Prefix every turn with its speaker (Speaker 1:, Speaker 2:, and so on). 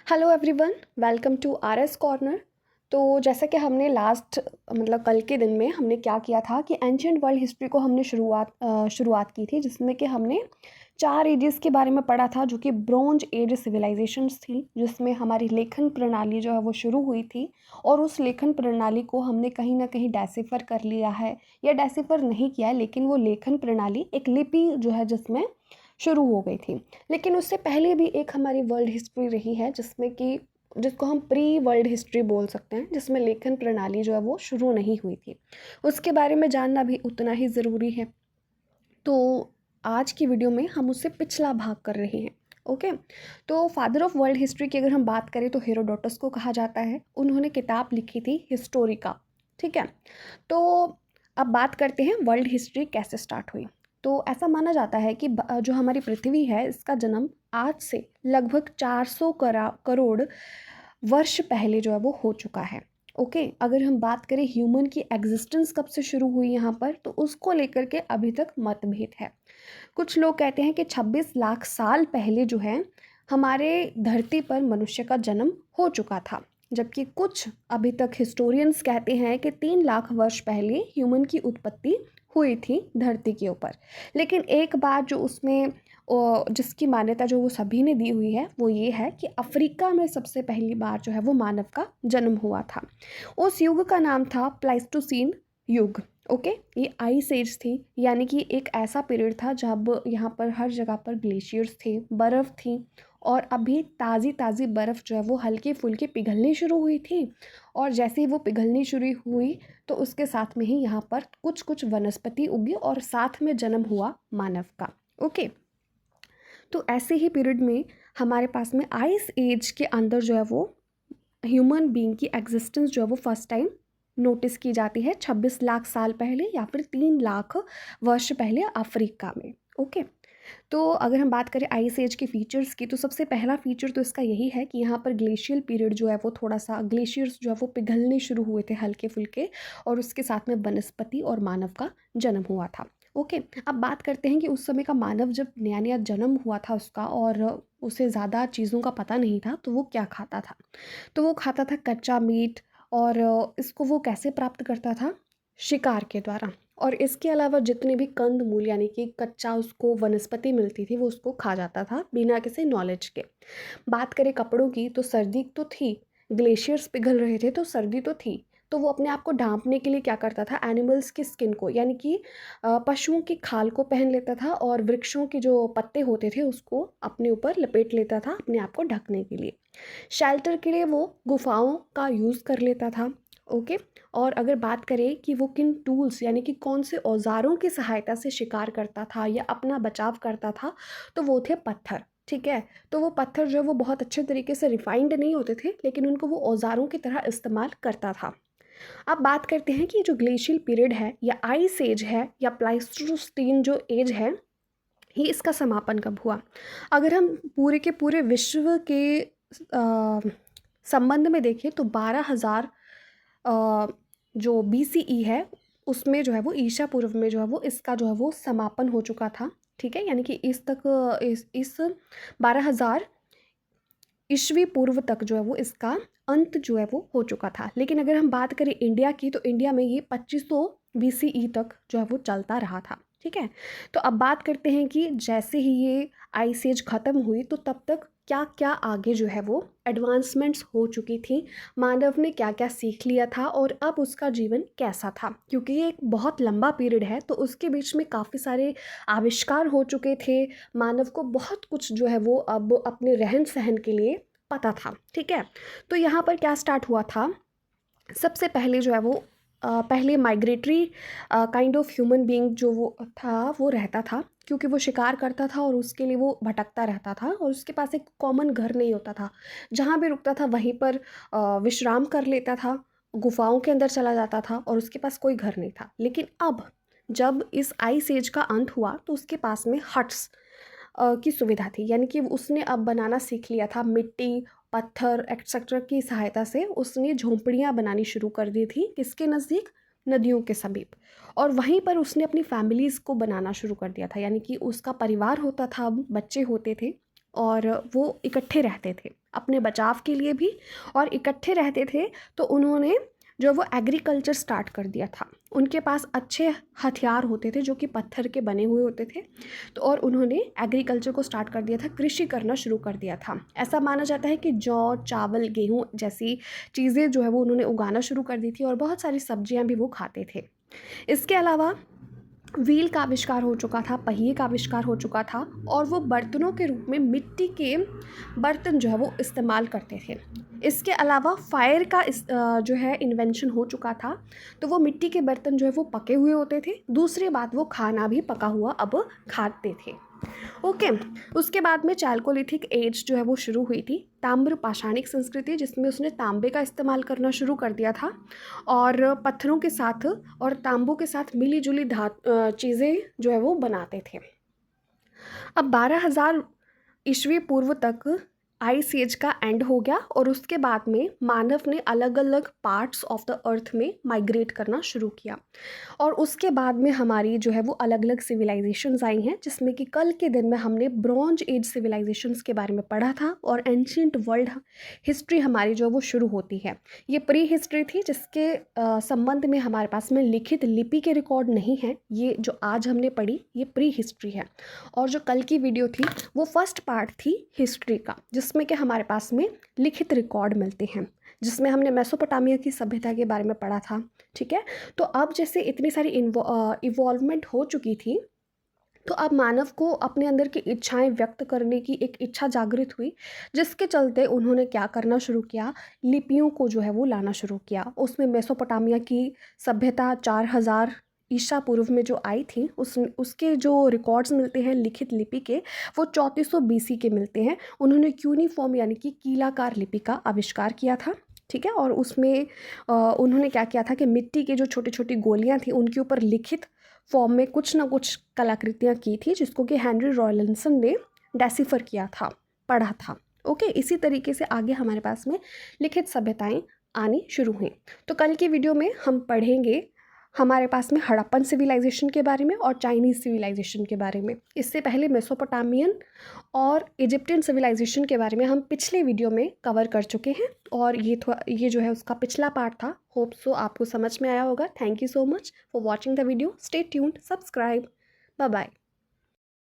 Speaker 1: Hello everyone, welcome to R S corner. तो जैसा कि हमने लास्ट कल के दिन में हमने क्या किया था कि एंशियंट वर्ल्ड हिस्ट्री को हमने शुरुआत की थी, जिसमें कि हमने 4 एजेस के बारे में पढ़ा था, जो कि ब्रोंज एज सिविलाइजेशंस थी, जिसमें हमारी लेखन प्रणाली जो है वो शुरू हुई थी। और उस लेखन प्रणाली को हमने कहीं ना कहीं डेसिफर कर लिया है, या डेसिफर नहीं किया है, लेकिन वो लेखन प्रणाली एक लिपि जो है जिसमें शुरू हो गई थी। लेकिन उससे पहले भी एक हमारी वर्ल्ड हिस्ट्री रही है, जिसको हम प्री वर्ल्ड हिस्ट्री बोल सकते हैं, जिसमें लेखन प्रणाली जो है वो शुरू नहीं हुई थी। उसके बारे में जानना भी उतना ही ज़रूरी है। तो आज की वीडियो में हम उससे पिछला भाग कर रहे हैं। ओके। तो फादर ऑफ वर्ल्ड हिस्ट्री की अगर हम बात करें तो हेरोडोटस को कहा जाता है। उन्होंने किताब लिखी थी हिस्टोरिका। ठीक है। तो अब बात करते हैं वर्ल्ड हिस्ट्री कैसे स्टार्ट हुई। तो ऐसा माना जाता है कि जो हमारी पृथ्वी है, इसका जन्म आज से लगभग 400 करोड़ वर्ष पहले जो है वो हो चुका है। ओके। अगर हम बात करें ह्यूमन की एग्जिस्टेंस कब से शुरू हुई यहाँ पर, तो उसको लेकर के अभी तक मतभेद है। कुछ लोग कहते हैं कि 26 लाख साल पहले जो है हमारे धरती पर मनुष्य का जन्म हो चुका था, जबकि कुछ अभी तक हिस्टोरियंस कहते हैं कि 3 लाख वर्ष पहले ह्यूमन की उत्पत्ति हुई थी धरती के ऊपर। लेकिन एक बात जो उसमें जिसकी मान्यता जो वो सभी ने दी हुई है, वो ये है कि अफ्रीका में सबसे पहली बार जो है वो मानव का जन्म हुआ था। उस युग का नाम था प्लाइस्टोसीन युग। ओके। ये आइस एज थी, यानी कि एक ऐसा पीरियड था जब यहाँ पर हर जगह पर ग्लेशियर्स थे, बर्फ़ थी, और अभी ताज़ी ताज़ी बर्फ़ जो है वो हल्की फुल्की पिघलनी शुरू हुई थी। और जैसे ही वो पिघलनी शुरू हुई, तो उसके साथ में ही यहाँ पर कुछ कुछ वनस्पति उगी और साथ में जन्म हुआ मानव का। ओके। तो ऐसे ही पीरियड में हमारे पास में आइस एज के अंदर जो है वो ह्यूमन बीइंग की एग्जिस्टेंस जो है वो फर्स्ट टाइम नोटिस की जाती है 26 लाख साल पहले, या फिर 3 लाख वर्ष पहले अफ्रीका में। ओके। तो अगर हम बात करें आइस एज के फीचर्स की, तो सबसे पहला फीचर तो इसका यही है कि यहाँ पर ग्लेशियल पीरियड जो है वो थोड़ा सा ग्लेशियर्स जो है वो पिघलने शुरू हुए थे हल्के फुल्के, और उसके साथ में वनस्पति और मानव का जन्म हुआ था। ओके। अब बात करते हैं कि उस समय का मानव जब नया नया जन्म हुआ था उसका, और उसे ज़्यादा चीज़ों का पता नहीं था, तो वो क्या खाता था। तो वो खाता था कच्चा मीट, और इसको वो कैसे प्राप्त करता था, शिकार के द्वारा। और इसके अलावा जितने भी कंद मूल यानी कि कच्चा उसको वनस्पति मिलती थी, वो उसको खा जाता था बिना किसी नॉलेज के। बात करें कपड़ों की, तो सर्दी तो थी, ग्लेशियर्स पिघल रहे थे तो सर्दी तो थी। तो वो अपने आप को ढांपने के लिए क्या करता था, एनिमल्स की स्किन को यानी कि पशुओं की खाल को पहन लेता था, और वृक्षों के जो पत्ते होते थे उसको अपने ऊपर लपेट लेता था अपने आप को ढकने के लिए। शेल्टर के लिए वो गुफाओं का यूज़ कर लेता था। ओके। और अगर बात करें कि वो किन टूल्स यानी कि कौन से औजारों की सहायता से शिकार करता था या अपना बचाव करता था, तो वो थे पत्थर। ठीक है। तो वो पत्थर जो है वो बहुत अच्छे तरीके से रिफाइंड नहीं होते थे, लेकिन उनको वो औजारों की तरह इस्तेमाल करता था। अब बात करते हैं कि जो ग्लेशियल पीरियड है, या आइस एज है, या प्लाइस्टोसीन जो एज है, ये इसका समापन कब हुआ। अगर हम पूरे के पूरे विश्व के संबंध में देखें, तो 12,000 जो BCE है, उसमें जो है वो ईसा पूर्व में जो है वो इसका जो है वो समापन हो चुका था। ठीक है। यानी कि इस 12,000 ईस्वी पूर्व तक जो है वो इसका अंत जो है वो हो चुका था। लेकिन अगर हम बात करें इंडिया की, तो इंडिया में ये 2500 BCE तक जो है वो चलता रहा था। ठीक है। तो अब बात करते हैं कि जैसे ही ये आइस एज ख़त्म हुई, तो तब तक क्या क्या आगे जो है वो एडवांसमेंट्स हो चुकी थी, मानव ने क्या क्या सीख लिया था, और अब उसका जीवन कैसा था। क्योंकि ये एक बहुत लंबा पीरियड है, तो उसके बीच में काफ़ी सारे आविष्कार हो चुके थे। मानव को बहुत कुछ जो है वो अब अपने रहन सहन के लिए पता था। ठीक है। तो यहाँ पर क्या स्टार्ट हुआ था, सबसे पहले जो है वो पहले migratory kind of human being जो वो था वो रहता था, क्योंकि वो शिकार करता था और उसके लिए वो भटकता रहता था, और उसके पास एक कॉमन घर नहीं होता था। जहाँ भी रुकता था वहीं पर विश्राम कर लेता था, गुफाओं के अंदर चला जाता था, और उसके पास कोई घर नहीं था। लेकिन अब जब इस आइस एज का अंत हुआ, तो उसके पास में हट्स की सुविधा थी, यानी कि उसने अब बनाना सीख लिया था। मिट्टी, पत्थर एक्सेट्रा की सहायता से उसने झोंपड़ियाँ बनानी शुरू कर दी थी। किसके नज़दीक, नदियों के समीप। और वहीं पर उसने अपनी फैमिलीज़ को बनाना शुरू कर दिया था, यानी कि उसका परिवार होता था, अब बच्चे होते थे, और वो इकट्ठे रहते थे। अपने बचाव के लिए भी, और इकट्ठे रहते थे तो उन्होंने जो वो एग्रीकल्चर स्टार्ट कर दिया था। उनके पास अच्छे हथियार होते थे जो कि पत्थर के बने हुए होते थे, तो और उन्होंने एग्रीकल्चर को स्टार्ट कर दिया था, कृषि करना शुरू कर दिया था। ऐसा माना जाता है कि जौ, चावल, गेहूँ जैसी चीज़ें जो है वो उन्होंने उगाना शुरू कर दी थी, और बहुत सारी सब्जियां भी वो खाते थे। इसके अलावा व्हील का आविष्कार हो चुका था, पहिए का आविष्कार हो चुका था, और वो बर्तनों के रूप में मिट्टी के बर्तन जो है वो इस्तेमाल करते थे। इसके अलावा फायर का जो है इन्वेंशन हो चुका था, तो वो मिट्टी के बर्तन जो है वो पके हुए होते थे। दूसरी बात, वो खाना भी पका हुआ अब खाते थे। ओके, उसके बाद में चालकोलिथिक एज जो है वो शुरू हुई थी, ताम्र पाषाणिक संस्कृति, जिसमें उसने तांबे का इस्तेमाल करना शुरू कर दिया था, और पत्थरों के साथ और तांबों के साथ मिली जुली चीज़ें जो है वो बनाते थे। अब 12,000 ईस्वी पूर्व तक आइस एज का एंड हो गया, और उसके बाद में मानव ने अलग अलग पार्ट्स ऑफ द अर्थ में माइग्रेट करना शुरू किया, और उसके बाद में हमारी जो है वो अलग अलग सिविलाइजेशंस आई हैं, जिसमें कि कल के दिन में हमने ब्रॉन्ज एज सिविलाइजेशंस के बारे में पढ़ा था, और एंशियंट वर्ल्ड हिस्ट्री हमारी जो वो शुरू होती है। ये प्री हिस्ट्री थी, जिसके संबंध में हमारे पास में लिखित लिपि के रिकॉर्ड नहीं है। ये जो आज हमने पढ़ी ये प्री हिस्ट्री है, और जो कल की वीडियो थी वो फर्स्ट पार्ट थी हिस्ट्री का, जिसमें कि हमारे पास में लिखित रिकॉर्ड मिलते हैं, जिसमें हमने मेसोपोटामिया की सभ्यता के बारे में पढ़ा था। ठीक है, तो अब जैसे इतनी सारी इवॉल्वमेंट हो चुकी थी, तो अब मानव को अपने अंदर की इच्छाएं व्यक्त करने की एक इच्छा जागृत हुई, जिसके चलते उन्होंने क्या करना शुरू किया, लिपियों को जो है वो लाना शुरू किया। उसमें मेसोपोटामिया की सभ्यता 4000 ईसा पूर्व में जो आई थी, उसके जो रिकॉर्ड्स मिलते हैं लिखित लिपि के, वो 3400 BC के मिलते हैं। उन्होंने क्यूनीफॉर्म यानी कि कीलाकार लिपि का आविष्कार किया था। ठीक है, और उसमें उन्होंने क्या किया था कि मिट्टी के जो छोटी छोटी गोलियां थी उनके ऊपर लिखित फॉर्म में कुछ ना कुछ कलाकृतियाँ की थी, जिसको कि हेनरी रॉलिंसन ने डेसिफर किया था, पढ़ा था। ओके, इसी तरीके से आगे हमारे पास में लिखित सभ्यताएं आनी शुरू हुई। तो कल की वीडियो में हम पढ़ेंगे हमारे पास में हड़प्पन सिविलाइजेशन के बारे में और चाइनीज़ सिविलाइजेशन के बारे में। इससे पहले मेसोपोटामियन और इजिप्टियन सिविलाइजेशन के बारे में हम पिछले वीडियो में कवर कर चुके हैं, और ये जो है उसका पिछला पार्ट था। होप सो आपको समझ में आया होगा। Thank you so much for watching the video. Stay tuned, subscribe, bye bye.